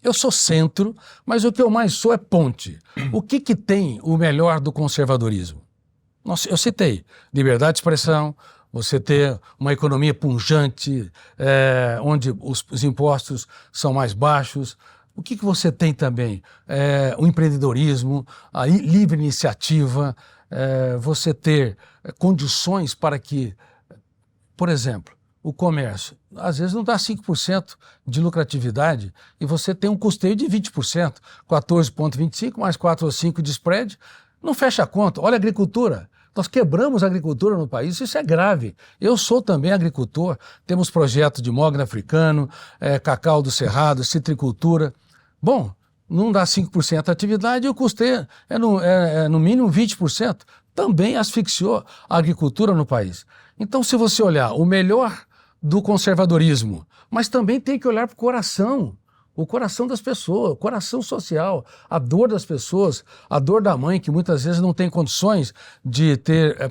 Eu sou centro, mas o que eu mais sou é ponte. O que tem o melhor do conservadorismo? Nossa, eu citei liberdade de expressão, você ter uma economia pujante, onde os impostos são mais baixos. O que você tem também? O empreendedorismo, a livre iniciativa, você ter condições para que, por exemplo, o comércio, às vezes não dá 5% de lucratividade e você tem um custeio de 20%, 14,25% mais 4 ou 5% de spread, não fecha a conta. Olha a agricultura. Nós quebramos a agricultura no país, isso é grave. Eu sou também agricultor, temos projeto de mogno africano, cacau do cerrado, citricultura. Bom, não dá 5% de atividade e o custeio é no mínimo 20%. Também asfixiou a agricultura no país. Então, se você olhar o melhor do conservadorismo, mas também tem que olhar para o coração das pessoas, o coração social, a dor das pessoas, a dor da mãe que muitas vezes não tem condições de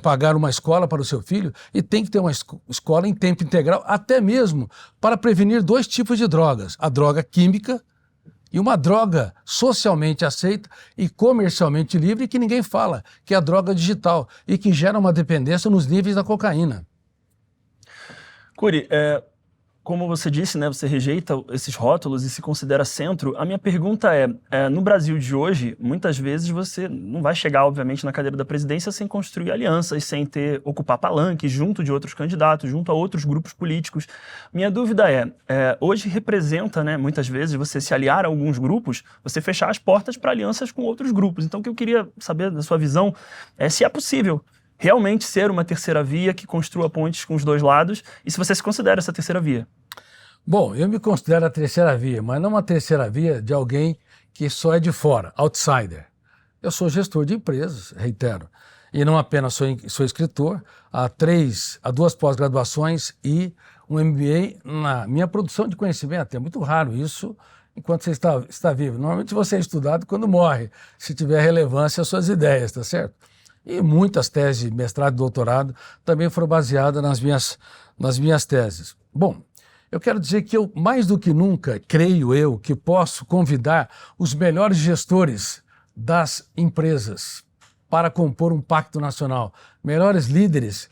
pagar uma escola para o seu filho e tem que ter uma escola em tempo integral, até mesmo para prevenir 2 tipos de drogas, a droga química e uma droga socialmente aceita e comercialmente livre que ninguém fala, que é a droga digital e que gera uma dependência nos níveis da cocaína. Cury, como você disse, né, você rejeita esses rótulos e se considera centro. A minha pergunta no Brasil de hoje, muitas vezes você não vai chegar, obviamente, na cadeira da presidência sem construir alianças, sem ocupar palanques junto de outros candidatos, junto a outros grupos políticos. Minha dúvida hoje representa, né, muitas vezes, você se aliar a alguns grupos, você fechar as portas para alianças com outros grupos. Então, o que eu queria saber da sua visão é se é possível realmente ser uma terceira via que construa pontes com os dois lados e se você se considera essa terceira via. Bom, eu me considero a terceira via, mas não uma terceira via de alguém que só é de fora, outsider. Eu sou gestor de empresas, reitero, e não apenas sou escritor, há 2 pós-graduações e um MBA na minha produção de conhecimento. É muito raro isso enquanto você está vivo. Normalmente você é estudado quando morre, se tiver relevância às suas ideias, tá certo? E muitas teses de mestrado e doutorado também foram baseadas nas minhas teses. Bom, eu quero dizer que eu, mais do que nunca, creio eu, que posso convidar os melhores gestores das empresas para compor um pacto nacional, melhores líderes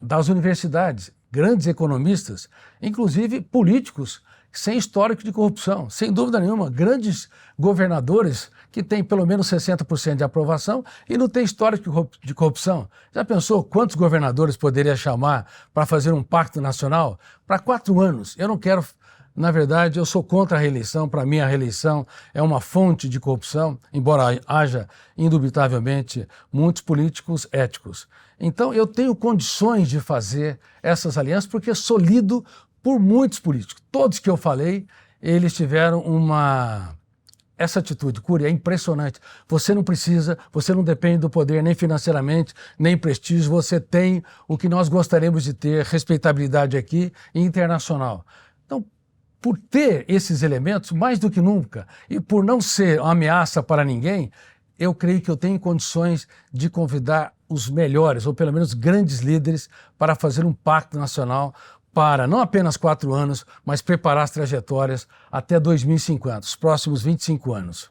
das universidades, grandes economistas, inclusive políticos sem histórico de corrupção, sem dúvida nenhuma, grandes governadores que têm pelo menos 60% de aprovação e não tem histórico de corrupção. Já pensou quantos governadores poderia chamar para fazer um pacto nacional? Para 4 anos. Eu não quero, na verdade, eu sou contra a reeleição. Para mim, a reeleição é uma fonte de corrupção, embora haja, indubitavelmente, muitos políticos éticos. Então, eu tenho condições de fazer essas alianças porque sou lido por muitos políticos. Todos que eu falei, eles tiveram essa atitude. Cury, é impressionante. Você não precisa, você não depende do poder nem financeiramente, nem prestígio. Você tem o que nós gostaríamos de ter, respeitabilidade aqui e internacional. Então, por ter esses elementos, mais do que nunca, e por não ser uma ameaça para ninguém, eu creio que eu tenho condições de convidar os melhores, ou pelo menos grandes líderes, para fazer um pacto nacional para não apenas 4 anos, mas preparar as trajetórias até 2050, os próximos 25 anos.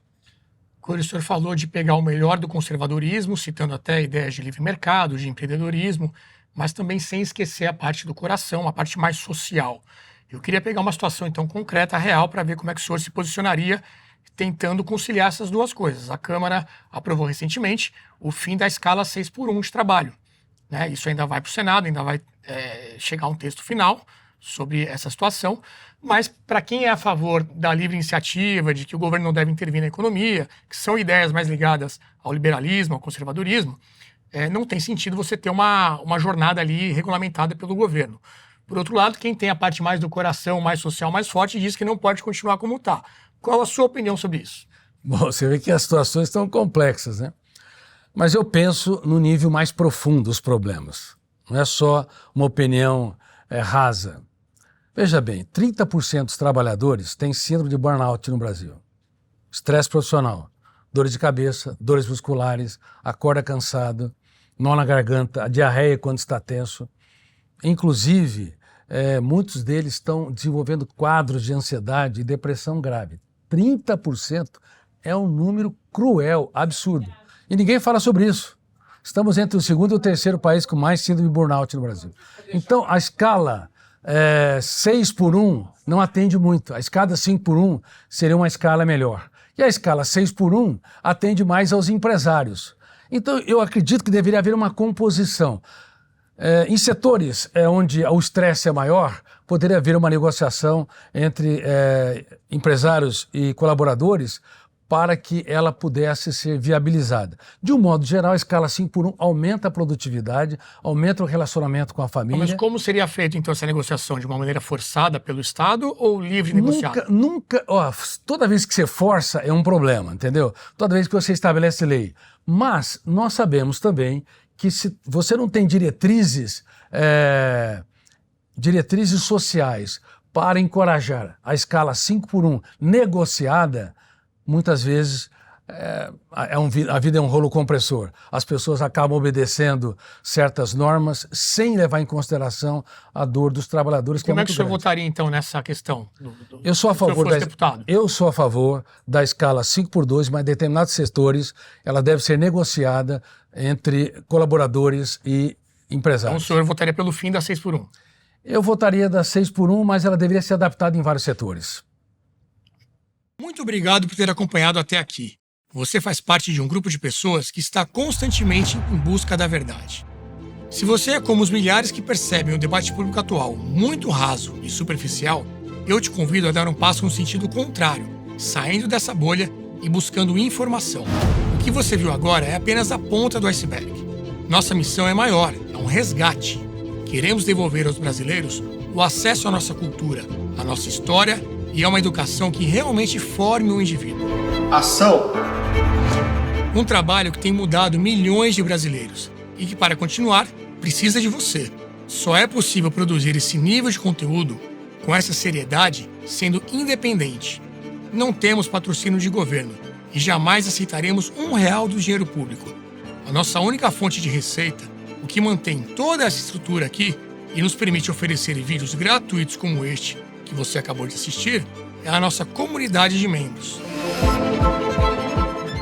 Quando o senhor falou de pegar o melhor do conservadorismo, citando até ideias de livre mercado, de empreendedorismo, mas também sem esquecer a parte do coração, a parte mais social. Eu queria pegar uma situação, então, concreta, real, para ver como é que o senhor se posicionaria tentando conciliar essas duas coisas. A Câmara aprovou recentemente o fim da escala 6x1 de trabalho. Né? Isso ainda vai para o Senado, ainda vai chegar um texto final sobre essa situação, mas para quem é a favor da livre iniciativa, de que o governo não deve intervir na economia, que são ideias mais ligadas ao liberalismo, ao conservadorismo, não tem sentido você ter uma jornada ali regulamentada pelo governo. Por outro lado, quem tem a parte mais do coração, mais social, mais forte, diz que não pode continuar como está. Qual a sua opinião sobre isso? Bom, você vê que as situações estão complexas, né? Mas eu penso no nível mais profundo dos problemas. Não é só uma opinião rasa. Veja bem, 30% dos trabalhadores têm síndrome de burnout no Brasil. Estresse profissional, dores de cabeça, dores musculares, acorda cansado, nó na garganta, a diarreia quando está tenso. Inclusive, muitos deles estão desenvolvendo quadros de ansiedade e depressão grave. 30% é um número cruel, absurdo. E ninguém fala sobre isso. Estamos entre o segundo e o terceiro país com mais síndrome de burnout no Brasil. Então, a escala 6x1 não atende muito. A escala 5x1 seria uma escala melhor. E a escala 6x1 atende mais aos empresários. Então, eu acredito que deveria haver uma composição. Em setores onde o estresse é maior, poderia haver uma negociação entre empresários e colaboradores para que ela pudesse ser viabilizada. De um modo geral, a escala 5x1 aumenta a produtividade, aumenta o relacionamento com a família. Mas como seria feita, então, essa negociação? De uma maneira forçada pelo Estado ou livre de negociar? Toda vez que você força é um problema, entendeu? Toda vez que você estabelece lei. Mas nós sabemos também que se você não tem diretrizes sociais para encorajar a escala 5x1 negociada, muitas vezes a vida é um rolo compressor. As pessoas acabam obedecendo certas normas sem levar em consideração a dor dos trabalhadores. Como é que o senhor votaria, então, nessa questão? Eu sou a favor da escala 5x2, mas em determinados setores ela deve ser negociada entre colaboradores e empresários. Então o senhor votaria pelo fim da 6x1? Eu votaria da 6x1, mas ela deveria ser adaptada em vários setores. Muito obrigado por ter acompanhado até aqui. Você faz parte de um grupo de pessoas que está constantemente em busca da verdade. Se você é como os milhares que percebem o debate público atual muito raso e superficial, eu te convido a dar um passo no sentido contrário, saindo dessa bolha e buscando informação. O que você viu agora é apenas a ponta do iceberg. Nossa missão é maior, é um resgate. Queremos devolver aos brasileiros o acesso à nossa cultura, à nossa história e a uma educação que realmente forme o indivíduo. Ação! Um trabalho que tem mudado milhões de brasileiros e que, para continuar, precisa de você. Só é possível produzir esse nível de conteúdo com essa seriedade sendo independente. Não temos patrocínio de governo e jamais aceitaremos R$1 do dinheiro público. A nossa única fonte de receita, o que mantém toda essa estrutura aqui e nos permite oferecer vídeos gratuitos como este, que você acabou de assistir, é a nossa comunidade de membros.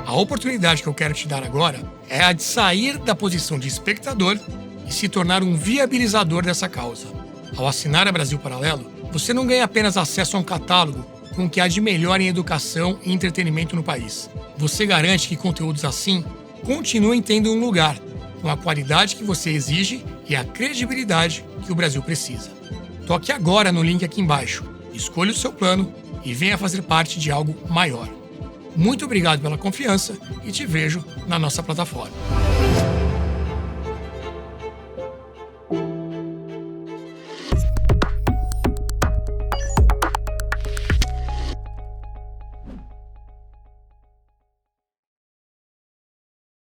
A oportunidade que eu quero te dar agora é a de sair da posição de espectador e se tornar um viabilizador dessa causa. Ao assinar a Brasil Paralelo, você não ganha apenas acesso a um catálogo com o que há de melhor em educação e entretenimento no país. Você garante que conteúdos assim continuem tendo um lugar, com a qualidade que você exige e a credibilidade que o Brasil precisa. Toque agora no link aqui embaixo, escolha o seu plano e venha fazer parte de algo maior. Muito obrigado pela confiança e te vejo na nossa plataforma.